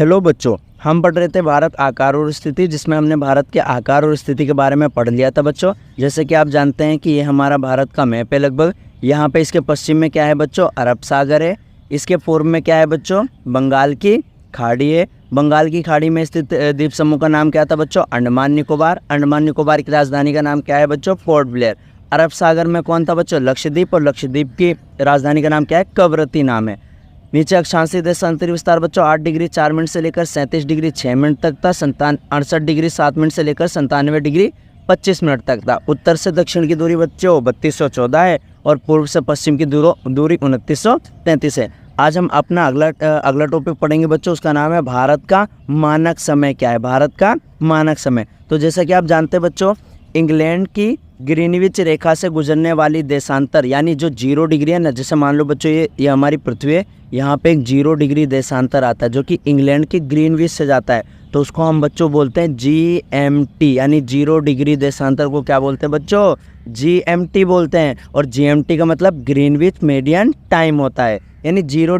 Hello बच्चों, हम पढ़ रहे थे भारत आकार और स्थिति, जिसमें हमने भारत के आकार और स्थिति के बारे में पढ़ लिया था बच्चों। जैसे कि आप जानते हैं कि ये हमारा भारत का मैप है लगभग। यहाँ पे इसके पश्चिम में क्या है बच्चों, अरब सागर है। इसके पूर्व में क्या है बच्चों, बंगाल की खाड़ी है। बंगाल की खाड़ी में स्थित द्वीप समूह का नाम क्या था बच्चों, अंडमान निकोबार। अंडमान निकोबार की राजधानी का नाम क्या है बच्चों, पोर्ट ब्लेयर। अरब सागर में कौन था बच्चों, लक्षद्वीप। और लक्षद्वीप की राजधानी का नाम क्या है, कवरत्ती नाम है। नीचे अक्षांशीय देशांतरी विस्तार बच्चों 8 डिग्री 4 मिनट से लेकर 37 डिग्री 6 मिनट तक था। 68 डिग्री 7 मिनट से लेकर 97 डिग्री 25 मिनट तक था। उत्तर से दक्षिण की दूरी बच्चों 3214 है और पूर्व से पश्चिम की दूरी 2933 है। आज हम अपना अगला टॉपिक पढ़ेंगे बच्चों, उसका नाम है भारत का मानक समय। क्या है भारत का मानक समय? तो जैसा कि आप जानते हैं बच्चों, इंग्लैंड की ग्रीनविच रेखा से गुजरने वाली देशांतर यानी जो 0 डिग्री है ना, जैसे मान लो बच्चों ये हमारी पृथ्वी है, यहाँ पे एक 0 डिग्री देशांतर आता है जो कि इंग्लैंड की ग्रीनविच से जाता है, तो उसको हम बच्चों बोलते हैं GMT, यानी 0 डिग्री देशांतर को क्या बोलते हैं बच्चों, GMT बोलते हैं। और GMT का मतलब ग्रीनविच मीडियन टाइम होता है, यानी 0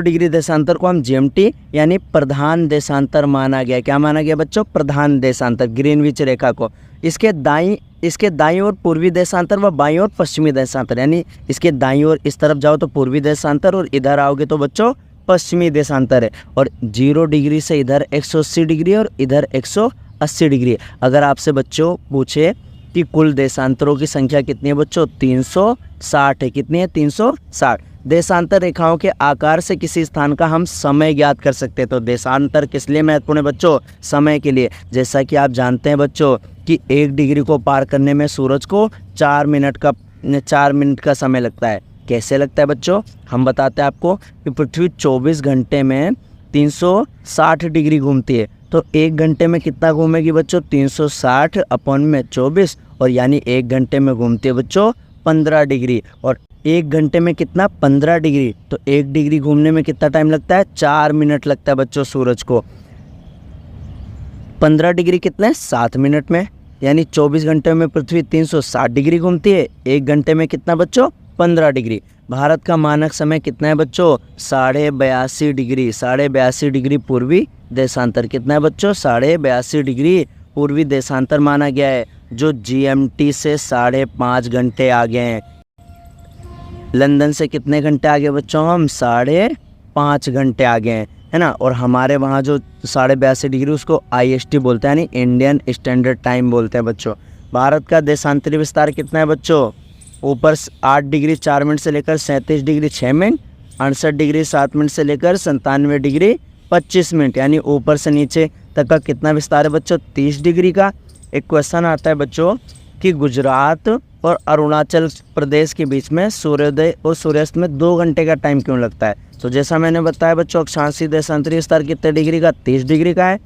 डिग्री देशांतर को हम GMT यानी प्रधान देशांतर माना गया। क्या माना गया बच्चों, प्रधान देशांतर ग्रीनविच रेखा को। इसके दाईं ओर पूर्वी देशांतर व बाईं ओर पश्चिमी देशांतर, यानी इसके दाईं ओर इस तरफ जाओ तो पूर्वी देशांतर और इधर आओगे तो बच्चों पश्चिमी देशांतर है। और 0 डिग्री से इधर 180 डिग्री और इधर 180 डिग्री। अगर आपसे बच्चों पूछे कि कुल देशांतरों की संख्या कितनी है बच्चों, 360 है। कितनी है, 360। देशांतर रेखाओं के आकार से किसी स्थान का हम समय ज्ञात कर सकते हैं। तो देशांतर किस लिए महत्वपूर्ण है बच्चों, समय के लिए। जैसा कि आप जानते हैं बच्चों कि 1 डिग्री को पार करने में सूरज को 4 मिनट का समय लगता है। कैसे लगता है बच्चों, हम बताते हैं आपको कि पृथ्वी 24 घंटे में 360 डिग्री घूमती है। तो 1 घंटे में कितना घूमेगी बच्चों, 360 अपॉन में 24, और यानी 1 घंटे में घूमती है बच्चों 15 डिग्री। और 1 घंटे में कितना, 15 डिग्री। तो 1 डिग्री घूमने में कितना टाइम लगता है, 4 मिनट लगता है बच्चों सूरज को। 15 डिग्री कितने, 7 मिनट में। यानी 24 घंटे में पृथ्वी 360 डिग्री घूमती है। 1 घंटे में कितना बच्चों, 15 डिग्री। भारत का मानक समय कितना है बच्चों, 82.5 डिग्री। 82.5 डिग्री पूर्वी देशांतर। कितना है बच्चों, 82.5 डिग्री पूर्वी देशांतर माना गया है, जो GMT से 5.5 घंटे आगे हैं। लंदन से कितने घंटे आगे बच्चों, हम 5.5 घंटे आगे हैं, है ना। और हमारे वहाँ जो 82.5 डिग्री उसको IST बोलते हैं, यानी इंडियन स्टैंडर्ड टाइम बोलते हैं बच्चों। भारत का देशांतरी विस्तार कितना है बच्चों, ऊपर 8 डिग्री 4 मिनट से लेकर 37 डिग्री 6 मिनट, 68 डिग्री 7 मिनट से लेकर 97 डिग्री 25 मिनट, यानी ऊपर से नीचे तक का कितना विस्तार है बच्चों, 30 डिग्री का। एक क्वेश्चन आता है बच्चों कि गुजरात और अरुणाचल प्रदेश के बीच में सूर्योदय और सूर्यास्त में 2 घंटे का टाइम क्यों लगता है? तो जैसा मैंने बताया बच्चों, अक्षांशीय देशांतरी विस्तार कितने डिग्री का, 30 डिग्री का है।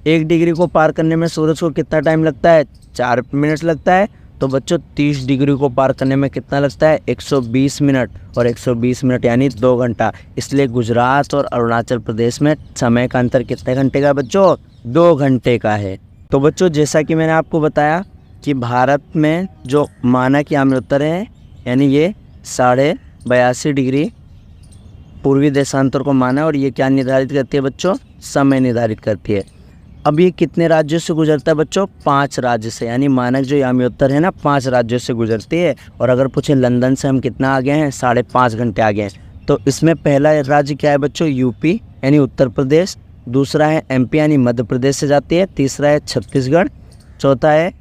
1 डिग्री को पार करने में सूरज को कितना टाइम लगता है, 4 मिनट लगता है। तो बच्चों 30 डिग्री को पार करने में कितना लगता है, 120 मिनट। और 120 मिनट यानी 2 घंटा। इसलिए गुजरात और अरुणाचल प्रदेश में समय का अंतर कितने घंटे का बच्चों, 2 घंटे का है। तो बच्चों जैसा कि मैंने आपको बताया कि भारत में जो मानक याम्योत्तर है, यानी ये 82.5 डिग्री पूर्वी देशांतर को माना, और ये क्या निर्धारित करती है बच्चों, समय निर्धारित करती है। अब ये कितने राज्यों से गुजरता है बच्चों, 5 राज्य से। यानी मानक जो याम्योत्तर है ना, 5 राज्यों से गुजरती है। और अगर पूछे लंदन से हम कितना आगे हैं, 5.5 घंटे आगे हैं। तो इसमें पहला राज्य क्या है बच्चों, UP यानी उत्तर प्रदेश। दूसरा है MP यानी मध्य प्रदेश से जाती है। तीसरा है छत्तीसगढ़। चौथा है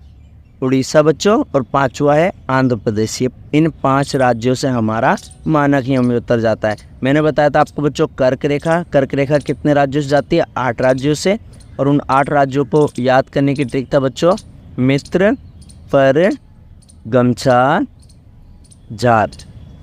उड़ीसा बच्चों, और 5वां है आंध्र प्रदेश। ये इन 5 राज्यों से हमारा मानक याम्योत्तर जाता है। मैंने बताया था आपको बच्चों कर्क रेखा कितने राज्यों से जाती है, 8 राज्यों से। और उन 8 राज्यों को याद करने की ट्रिक था बच्चों, मित्र पर गमछा जार,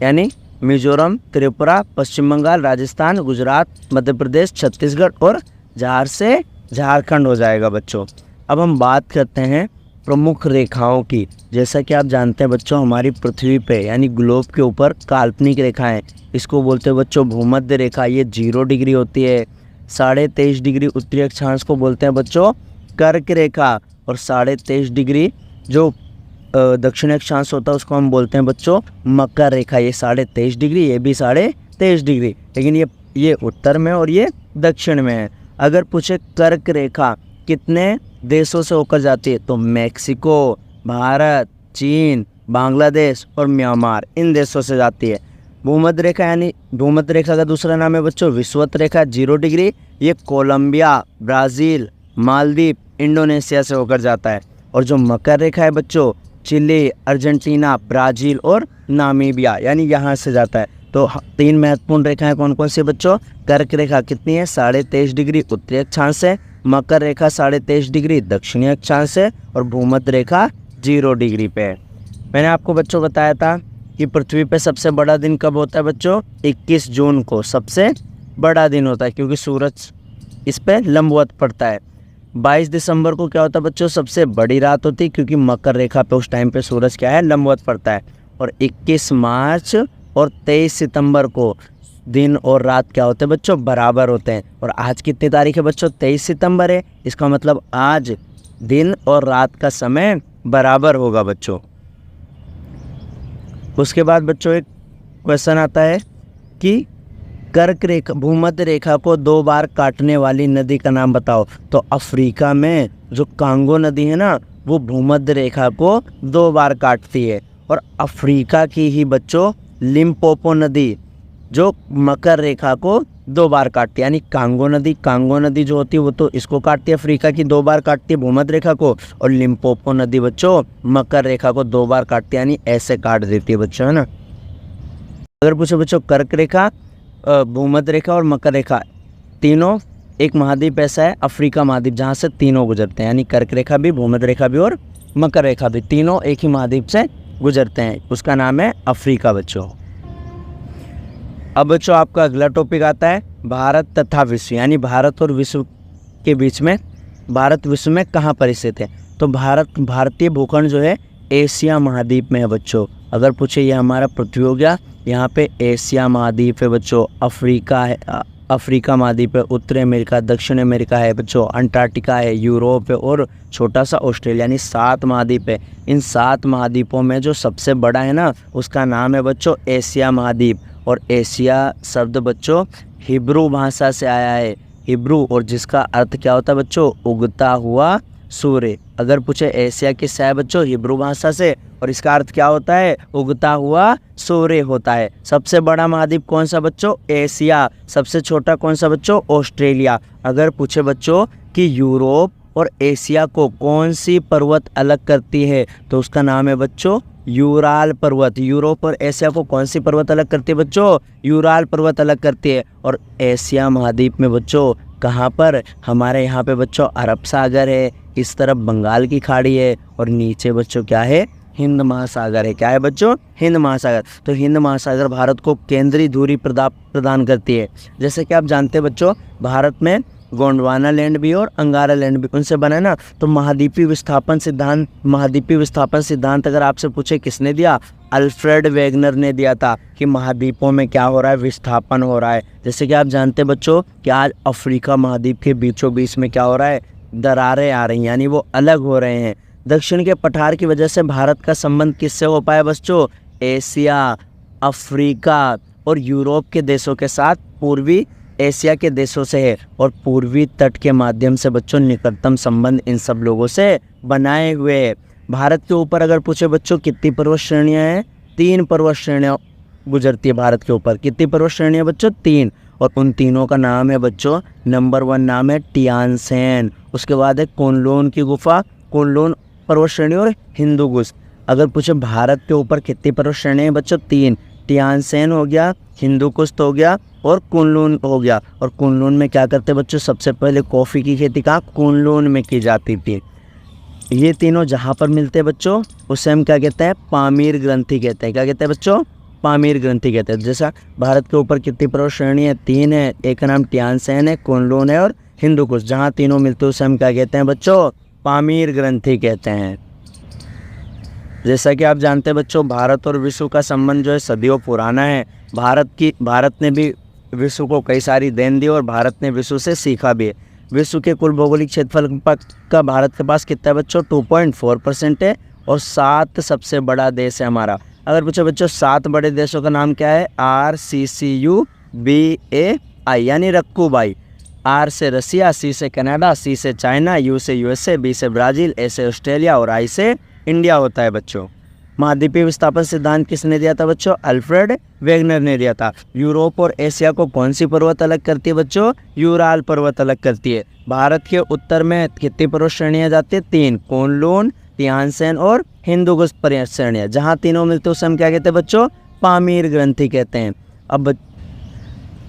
यानी मिजोरम, त्रिपुरा, पश्चिम बंगाल, राजस्थान, गुजरात, मध्य प्रदेश, छत्तीसगढ़ और जार से झारखंड हो जाएगा बच्चों। अब हम बात करते हैं प्रमुख रेखाओं की। जैसा कि आप जानते हैं बच्चों, हमारी पृथ्वी पे यानी ग्लोब के ऊपर काल्पनिक रेखाएं, इसको बोलते हैं बच्चों भूमध्य रेखा। ये 0 डिग्री होती है। 23.5 डिग्री उत्तरी अक्षांश को बोलते हैं बच्चों कर्क रेखा। और 23.5 डिग्री जो दक्षिण अक्षांश होता है उसको हम बोलते हैं बच्चों मकर रेखा। ये 23.5 डिग्री, ये भी 23.5 डिग्री, लेकिन ये उत्तर में और ये दक्षिण में है। अगर पूछे कर्क रेखा कितने देशों से होकर जाती है, तो मैक्सिको, भारत, चीन, बांग्लादेश और म्यांमार, इन देशों से जाती है। भूमध्य रेखा यानी भूमध्य रेखा का दूसरा नाम है बच्चों विषुवत रेखा 0 डिग्री, ये कोलंबिया, ब्राज़ील, मालदीव, इंडोनेशिया से होकर जाता है। और जो मकर रेखा है बच्चों चिली, अर्जेंटीना, ब्राज़ील और नामीबिया, यानी यहाँ से जाता है। तो 3 महत्वपूर्ण रेखाएं कौन कौन सी बच्चों? कर्क रेखा कितनी है? 23.5 डिग्री उत्तरी अक्षांश से, मकर रेखा 23.5 डिग्री दक्षिणी अक्षांश से, और भूमध्य रेखा 0 डिग्री पे है। मैंने आपको बच्चों बताया था कि पृथ्वी पे सबसे बड़ा दिन कब होता है बच्चों? 21 जून को सबसे बड़ा दिन होता है, क्योंकि सूरज इस पे लंबवत पड़ता है। 22 दिसंबर को क्या होता है बच्चों? सबसे बड़ी रात होती है, क्योंकि मकर रेखा पे उस टाइम पे सूरज क्या है? लंबवत पड़ता है। और 21 मार्च और 23 सितंबर को दिन और रात क्या होते हैं बच्चों? बराबर होते हैं। और आज कितनी तारीख है बच्चों? 23 सितंबर है। इसका मतलब आज दिन और रात का समय बराबर होगा बच्चों। उसके बाद बच्चों एक क्वेश्चन आता है कि कर्क रेखा भूमध्य रेखा को 2 बार काटने वाली नदी का नाम बताओ। तो अफ्रीका में जो कांगो नदी है ना, वो भूमध्य रेखा को 2 बार काटती है। और अफ्रीका की ही बच्चों लिम्पोपो नदी जो मकर रेखा को 2 बार काटती है, यानी कांगो नदी जो होती है वो तो इसको काटती है, अफ्रीका की 2 बार काटती है भूमध्य रेखा को। और लिम्पोपो नदी बच्चों मकर रेखा को 2 बार काटती है, यानी ऐसे काट देती है बच्चों, है ना। अगर पूछो बच्चों कर्क रेखा, भूमध्य रेखा और मकर रेखा तीनों एक महाद्वीप ऐसा है अफ्रीका महाद्वीप जहाँ से तीनों गुजरते हैं, यानी कर्क रेखा भी, भूमध्य रेखा भी और मकर रेखा भी, तीनों एक ही महाद्वीप से गुजरते हैं। उसका नाम है अफ्रीका बच्चों। अब बच्चों आपका अगला टॉपिक आता है भारत तथा विश्व, यानी भारत और विश्व के बीच में भारत विश्व में कहाँ पर स्थित है। तो भारतीय भूखंड जो है एशिया महाद्वीप में है बच्चों। अगर पूछे ये हमारा पृथ्वी हो गया, यहाँ पे एशिया महाद्वीप है बच्चों, अफ्रीका है, अफ्रीका महाद्वीप है, उत्तरी अमेरिका, दक्षिण अमेरिका है बच्चों, अंटार्कटिका है, यूरोप है और छोटा सा ऑस्ट्रेलिया, यानी 7 महाद्वीप है। इन 7 महाद्वीपों में जो सबसे बड़ा है ना, उसका नाम है बच्चों एशिया महाद्वीप। और एशिया शब्द बच्चों हिब्रू भाषा से आया है, हिब्रू, और जिसका अर्थ क्या होता है बच्चों? उगता हुआ सूर्य। अगर पूछे एशिया किससे है बच्चों? हिब्रू भाषा से, और इसका अर्थ क्या होता है? उगता हुआ सूर्य होता है। सबसे बड़ा महाद्वीप कौन सा बच्चों? एशिया। सबसे छोटा कौन सा बच्चों? ऑस्ट्रेलिया। अगर पूछे बच्चों कि यूरोप और एशिया को कौन सी पर्वत अलग करती है, तो उसका नाम है बच्चों यूराल पर्वत। यूरोप और एशिया को कौन सी पर्वत अलग करती है बच्चों? यूराल पर्वत अलग करती है। और एशिया महाद्वीप में बच्चों कहाँ पर? हमारे यहाँ पे बच्चों अरब सागर है, इस तरफ बंगाल की खाड़ी है, और नीचे बच्चों क्या है? हिंद महासागर है। क्या है बच्चों? हिंद महासागर। तो हिंद महासागर भारत को केंद्रीय धुरी प्रदान करती है। जैसे कि आप जानते हैं बच्चों, भारत में गोंडवाना लैंड भी और अंगारा लैंड भी उनसे बना है ना। तो महाद्वीपीय विस्थापन सिद्धांत अगर आपसे पूछे किसने दिया? अल्फ्रेड वेगनर ने दिया था, कि महाद्वीपों में क्या हो रहा है? विस्थापन हो रहा है। जैसे कि आप जानते हैं बच्चों कि आज अफ्रीका महाद्वीप के बीचों बीच में क्या हो रहा है? दरारें आ रही हैं, यानी वो अलग हो रहे हैं। दक्षिण के पठार की वजह से भारत का संबंध किससे हो पाया बच्चों? एशिया, अफ्रीका और यूरोप के देशों के साथ पूर्वी एशिया के देशों से है। और पूर्वी तट के माध्यम से बच्चों निकटतम संबंध इन सब लोगों से बनाए हुए हैं। भारत के ऊपर अगर पूछे बच्चों कितनी पर्वत श्रेणियाँ हैं? 3 पर्वत श्रेणियाँ गुजरती है भारत के ऊपर। कितनी पर्वत श्रेणियाँ बच्चों? 3। और उन तीनों का नाम है बच्चों, नंबर 1 नाम है टियानसेन, उसके बाद है कुनलुन की गुफा, कुनलुन पर्वत श्रेणी और हिंदूकुश। अगर पूछे भारत के ऊपर कितनी पर्वत श्रेणी है बच्चों? 3। टियानसेन हो गया, हिंदूकुश हो गया और कुनलुन हो गया। और कुनलुन में क्या करते बच्चों? सबसे पहले कॉफ़ी की खेती कहाँ? कुनलुन में की जाती थी। ये तीनों जहाँ पर मिलते हैं बच्चों उसे हम क्या कहते हैं? पामीर ग्रंथि कहते हैं। क्या कहते हैं बच्चों? पामीर ग्रंथि कहते हैं। जैसा भारत के ऊपर कितनी पर्वत श्रेणी है? 3 है। एक का नाम टियानसेन है, कुनलुन है और हिंदूकुश। जहाँ तीनों मिलते हैं उसे हम क्या कहते हैं बच्चों? पामीर ग्रंथि कहते हैं। जैसा कि आप जानते हैं बच्चों, भारत और विश्व का संबंध जो है सदियों पुराना है। भारत ने भी विश्व को कई सारी देन दी और भारत ने विश्व से सीखा भी है। विश्व के कुल भौगोलिक क्षेत्रफल का भारत के पास कितना है बच्चों? 2.4% है। और 7 सबसे बड़ा देश है हमारा। अगर पूछो बच्चों 7 बड़े देशों का नाम क्या है? RCCUBAI, यानी रक्कूबाई। आर से रसिया, सी से कनाडा, सी से चाइना, यू से यूएसए, बी से ब्राज़ील, ए से ऑस्ट्रेलिया और आई से इंडिया होता है बच्चों। महाद्वीपीय विस्थापन सिद्धांत किसने दिया था बच्चों? अल्फ्रेड वेगनर ने दिया था। यूरोप और एशिया को कौन सी पर्वत अलग करती है बच्चों? यूराल पर्वत अलग करती है। भारत के उत्तर में कितनी पर्वत श्रेणियाँ जाती है? 3, कुनलुन, तियानसेन और हिंदुकुश पर्वत श्रेणियाँ। जहाँ तीनों मिलते हैं उसे हम क्या कहते हैं बच्चों? पामीर ग्रंथि कहते हैं। अब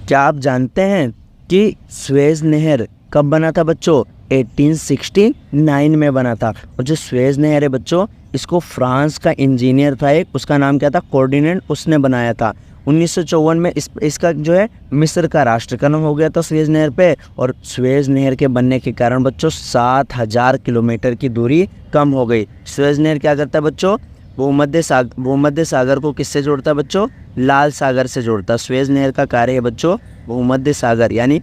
क्या आप जानते हैं कि स्वेज नहर कब बना था बच्चों? 1869 में बना था। और जो स्वेज नहर है बच्चों, इसको फ्रांस का इंजीनियर था एक, उसका नाम क्या था? कोर्डिनेंट, उसने बनाया था। 1954 में इसका जो है मिस्र का राष्ट्रीयकरण हो गया था स्वेज नहर पे। और स्वेज नहर के बनने के कारण बच्चों 7000 किलोमीटर की दूरी कम हो गई। स्वेज नहर क्या करता है बच्चों? भूमध्य सागर को किससे जोड़ता है बच्चों? लाल सागर से जोड़ता है। स्वेज नहर का कार्य है बच्चों भूमध्य सागर, यानी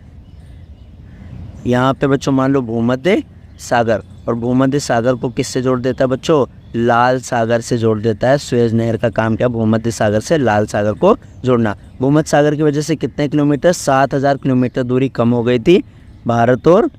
यहाँ पे बच्चों मान लो भूमध्य सागर, और भूमध्य सागर को किससे जोड़ देता है बच्चों? लाल सागर से जोड़ देता है। स्वेज नहर का काम क्या? भूमध्य सागर से लाल सागर को जोड़ना। भूमध्य सागर की वजह से कितने किलोमीटर? 7000 किलोमीटर दूरी कम हो गई थी भारत और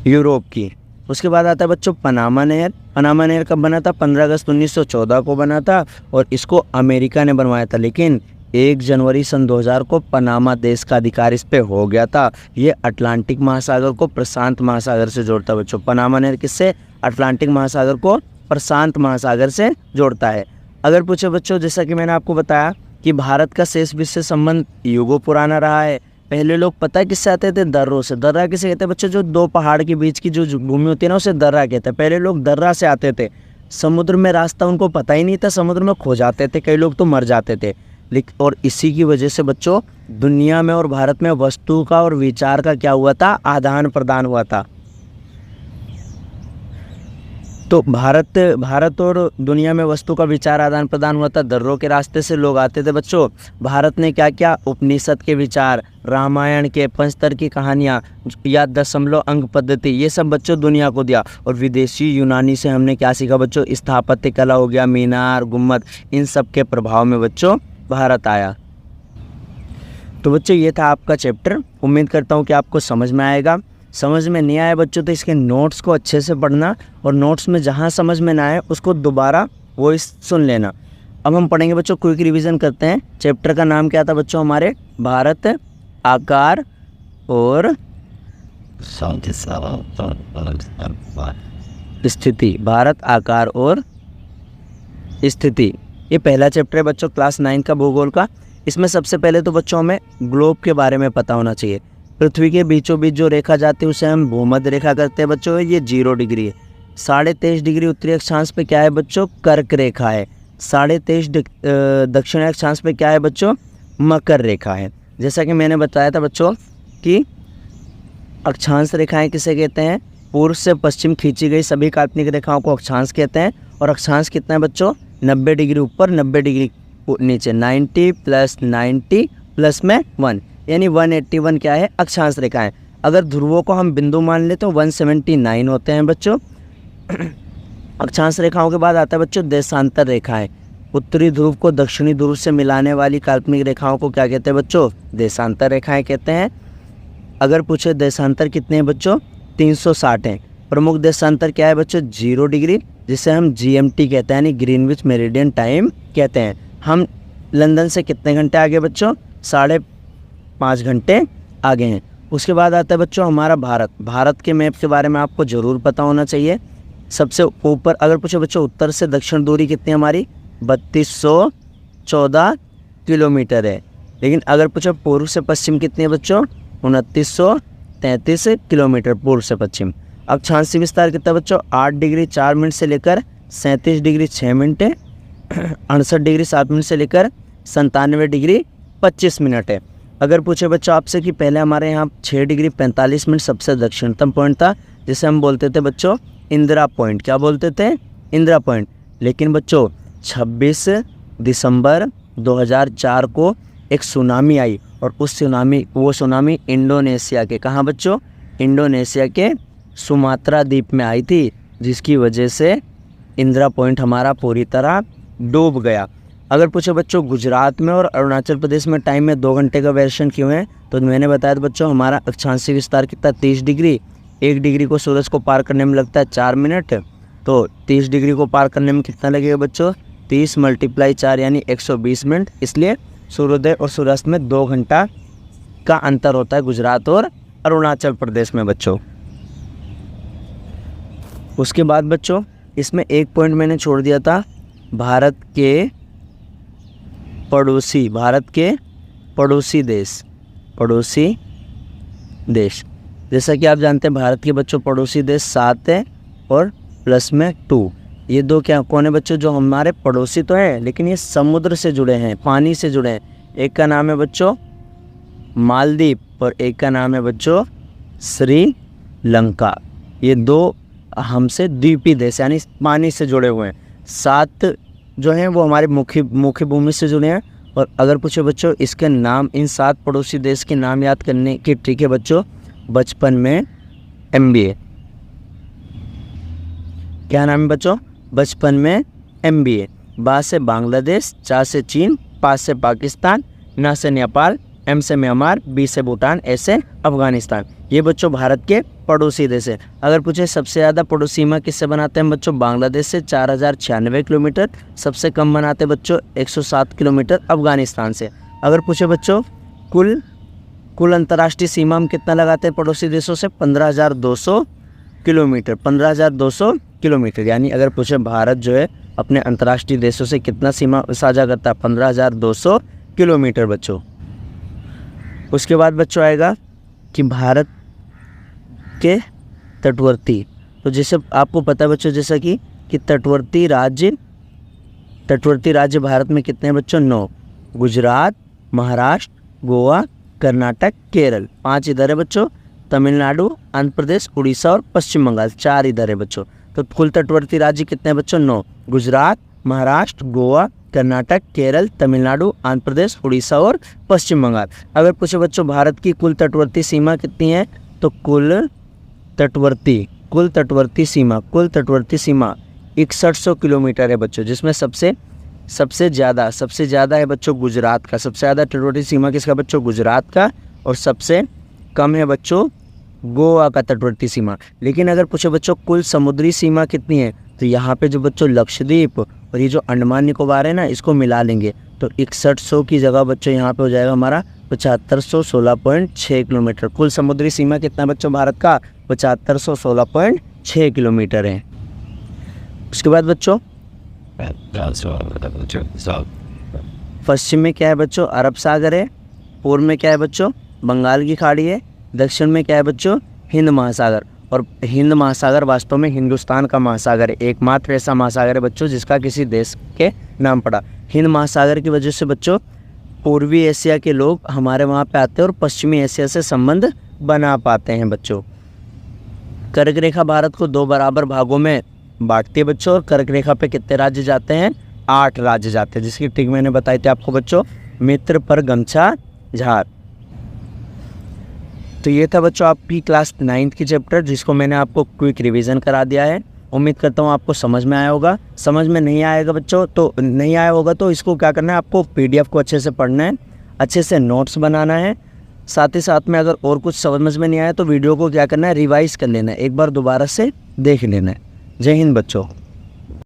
यूरोप की। उसके बाद आता है बच्चों पनामा नहर। पनामा नहर कब बना था? 15 अगस्त 1914 को बना था और इसको अमेरिका ने बनवाया था। लेकिन 1 जनवरी सन 2000 को पनामा देश का अधिकार इस पे हो गया था। ये अटलांटिक महासागर को प्रशांत महासागर से जोड़ता है बच्चों। पनामा नहर किससे? अटलांटिक महासागर को प्रशांत महासागर से जोड़ता है। अगर पूछे बच्चों, जैसा कि मैंने आपको बताया कि भारत का शेष विश्व से संबंध युगों पुराना रहा है। पहले लोग पता है किससे आते थे? दर्रों से। दर्रा किसे कहते हैं बच्चों? जो 2 पहाड़ के बीच की जो भूमि होती है ना, उसे दर्रा कहते हैं। पहले लोग दर्रा से आते थे। समुद्र में रास्ता उनको पता ही नहीं था, समुद्र में खो जाते थे, कई लोग तो मर जाते थे। और इसी की वजह से बच्चों दुनिया में और भारत में वस्तु का और विचार का क्या हुआ था? आदान प्रदान हुआ था। तो भारत और दुनिया में वस्तु का विचार आदान प्रदान हुआ था। दर्रों के रास्ते से लोग आते थे बच्चों। भारत ने क्या क्या? उपनिषद के विचार, रामायण के, पंचतर की कहानियाँ या दशमलव अंक पद्धति, ये सब बच्चों दुनिया को दिया। और विदेशी यूनानी से हमने क्या सीखा बच्चों? स्थापत्य कला हो गया, मीनार, गुम्बद, इन सब के प्रभाव में बच्चों भारत आया। तो बच्चों ये था आपका चैप्टर। उम्मीद करता हूँ कि आपको समझ में आएगा। समझ में नहीं आया बच्चों तो इसके नोट्स को अच्छे से पढ़ना, और नोट्स में जहाँ समझ में ना आए उसको दोबारा वॉइस सुन लेना। अब हम पढ़ेंगे बच्चों, क्विक रिवीजन करते हैं। चैप्टर का नाम क्या था बच्चों हमारे? भारत, आकार और स्थिति। भारत, आकार और स्थिति, ये पहला चैप्टर है बच्चों क्लास 9 का भूगोल का। इसमें सबसे पहले तो बच्चों हमें ग्लोब के बारे में पता होना चाहिए। पृथ्वी के बीचों बीच जो रेखा जाती है उसे हम भूमध्य रेखा करते हैं बच्चों। ये 0 डिग्री है। 23.5 डिग्री उत्तरी अक्षांश पे क्या है बच्चों? कर्क रेखा है। 23.5 दक्षिण अक्षांश पे क्या है बच्चों? मकर रेखा है। जैसा कि मैंने बताया था बच्चों कि अक्षांश रेखाएं किसे कहते हैं? पूर्व से पश्चिम खींची गई सभी काल्पनिक रेखाओं को अक्षांश कहते हैं। और अक्षांश कितना है बच्चों? 90 डिग्री ऊपर, 90 डिग्री नीचे। 90 + 90 प्लस में 1, यानी 181 क्या है? अक्षांश रेखाएं। अगर ध्रुवों को हम बिंदु मान ले तो 179 होते हैं बच्चों। अक्षांश रेखाओं के बाद आता है बच्चों देशांतर रेखाएं। उत्तरी ध्रुव को दक्षिणी ध्रुव से मिलाने वाली काल्पनिक रेखाओं को क्या कहते हैं बच्चों? देशांतर रेखाएं कहते हैं। अगर पूछे देशांतर कितने हैं बच्चों? 360 हैं। प्रमुख देशांतर क्या है बच्चों? 0 डिग्री, जिसे हम GMT कहते हैं, यानी ग्रीनविच मेरिडियन टाइम कहते हैं। हम लंदन से कितने घंटे आगे बच्चों? 5.5 घंटे आगे हैं। उसके बाद आता है बच्चों हमारा भारत। भारत के मैप के बारे में आपको ज़रूर पता होना चाहिए। सबसे ऊपर अगर पूछे बच्चों उत्तर से दक्षिण दूरी कितनी हमारी? 3214 किलोमीटर है। लेकिन अगर पूछे पूर्व से पश्चिम कितनी है बच्चों? 2933 किलोमीटर पूर्व से पश्चिम। अक्षांशीय विस्तार कितना बच्चों? 8 डिग्री 4 मिनट से लेकर 37 डिग्री 6 मिनट है। 68 डिग्री 7 मिनट से लेकर 97 डिग्री 25 मिनट है। अगर पूछे बच्चों आपसे कि पहले हमारे यहाँ 6 डिग्री 45 मिनट सबसे दक्षिणतम पॉइंट था, जिसे हम बोलते थे बच्चों इंदिरा पॉइंट। क्या बोलते थे? इंदिरा पॉइंट। लेकिन बच्चों 26 दिसंबर 2004 को एक सुनामी आई, और वो सुनामी इंडोनेशिया के, कहाँ बच्चों? इंडोनेशिया के सुमात्रा द्वीप में आई थी, जिसकी वजह से इंदिरा पॉइंट हमारा पूरी तरह डूब गया। अगर पूछे बच्चों गुजरात में और अरुणाचल प्रदेश में टाइम में 2 घंटे का वेरिएशन क्यों है, तो मैंने बताया था बच्चों हमारा अक्षांशीय विस्तार कितना 30 डिग्री, 1 डिग्री को सूरज को पार करने में लगता है 4 मिनट, तो 30 डिग्री को पार करने में कितना लगेगा बच्चों, 30 × 4 यानी 120 मिनट। इसलिए सूर्योदय और सूर्यास्त में 2 घंटा का अंतर होता है गुजरात और अरुणाचल प्रदेश में बच्चों। उसके बाद बच्चों इसमें एक पॉइंट मैंने छोड़ दिया था, भारत के पड़ोसी देश। जैसा कि आप जानते हैं भारत के बच्चों पड़ोसी देश 7 है और प्लस में 2। ये 2 क्या कौन है बच्चों, जो हमारे पड़ोसी तो हैं लेकिन ये समुद्र से जुड़े हैं, पानी से जुड़े हैं। एक का नाम है बच्चों मालदीव और एक का नाम है बच्चों श्रीलंका। ये 2 हमसे द्वीपीय देश यानी पानी से जुड़े हुए हैं। 7 जो हैं वो हमारे मुख्य भूमि से जुड़े हैं। और अगर पूछे बच्चों इसके नाम, इन 7 पड़ोसी देश के नाम याद करने की ट्रिक है बच्चों, बचपन में MBA। क्या नाम है बच्चों, बचपन में MBA। बा से बांग्लादेश, चा से चीन, पा से पाकिस्तान, ना से नेपाल, M से म्यांमार, B से भूटान, A से अफगानिस्तान। ये बच्चों भारत के पड़ोसी देश है। अगर पूछे सबसे ज़्यादा पड़ोसी सीमा किससे बनाते हैं बच्चों, बांग्लादेश से 4096 किलोमीटर, सबसे कम बनाते बच्चों 107 किलोमीटर अफगानिस्तान से। अगर पूछे बच्चों कुल अंतर्राष्ट्रीय सीमा हम कितना लगाते हैं पड़ोसी देशों से, 15,200 किलोमीटर, 15,200 किलोमीटर। यानी अगर पूछे भारत जो है अपने अंतर्राष्ट्रीय देशों से कितना सीमा साझा करता है, 15,200 किलोमीटर बच्चों। उसके बाद बच्चों आएगा कि भारत के तटवर्ती, तो जैसे आपको पता है बच्चों जैसा कि तटवर्ती राज्य भारत में कितने हैं बच्चों, 9। गुजरात, महाराष्ट्र, गोवा, कर्नाटक, केरल। 5 इधर है बच्चों, तमिलनाडु, आंध्र प्रदेश, उड़ीसा और पश्चिम बंगाल 4 इधर है बच्चों। तो कुल तटवर्ती राज्य कितने हैं बच्चों, 9। गुजरात, महाराष्ट्र, गोवा, कर्नाटक, केरल, तमिलनाडु, आंध्र प्रदेश, उड़ीसा और पश्चिम बंगाल। अगर पूछे बच्चों भारत की कुल तटवर्ती सीमा कितनी है, तो कुल तटवर्ती सीमा 6100 किलोमीटर है बच्चों, जिसमें सबसे ज़्यादा है बच्चों गुजरात का। सबसे ज़्यादा तटवर्ती सीमा किसका बच्चों, गुजरात का, और सबसे कम है बच्चों गोवा का तटवर्ती सीमा। लेकिन अगर पूछे बच्चों कुल समुद्री सीमा कितनी है, तो यहाँ पे जो बच्चों लक्षद्वीप और ये जो अंडमान निकोबार है ना, इसको मिला लेंगे तो 6100 की जगह बच्चों यहाँ पे हो जाएगा हमारा 7516.6 किलोमीटर। कुल समुद्री सीमा कितना बच्चों भारत का, 7516.6 किलोमीटर है। उसके बाद बच्चों पश्चिम में क्या है बच्चों, अरब सागर है। पूर्व में क्या है बच्चों, बंगाल की खाड़ी है। दक्षिण में क्या है बच्चों, हिंद महासागर। और हिंद महासागर वास्तव में हिंदुस्तान का महासागर है, एकमात्र ऐसा महासागर है बच्चों जिसका किसी देश के नाम पड़ा। हिंद महासागर की वजह से बच्चों पूर्वी एशिया के लोग हमारे वहाँ पे आते हैं और पश्चिमी एशिया से संबंध बना पाते हैं बच्चों। कर्क रेखा भारत को 2 बराबर भागों में बांटती है बच्चों, और कर्क रेखा पे कितने राज्य जाते हैं, 8 राज्य जाते हैं, जिसकी ट्रिक मैंने बताई थी आपको बच्चों, मित्र पर गमछा झार। तो ये था बच्चों आपकी क्लास 9th की चैप्टर, जिसको मैंने आपको क्विक रिवीजन करा दिया है। उम्मीद करता हूँ आपको समझ में आया होगा। समझ में नहीं आएगा बच्चों तो नहीं आया होगा तो इसको क्या करना है, आपको PDF को अच्छे से पढ़ना है, अच्छे से नोट्स बनाना है। साथ ही साथ में अगर और कुछ समझ में नहीं आया तो वीडियो को क्या करना है, रिवाइज कर लेना है, एक बार दोबारा से देख लेना है। जय हिंद बच्चों।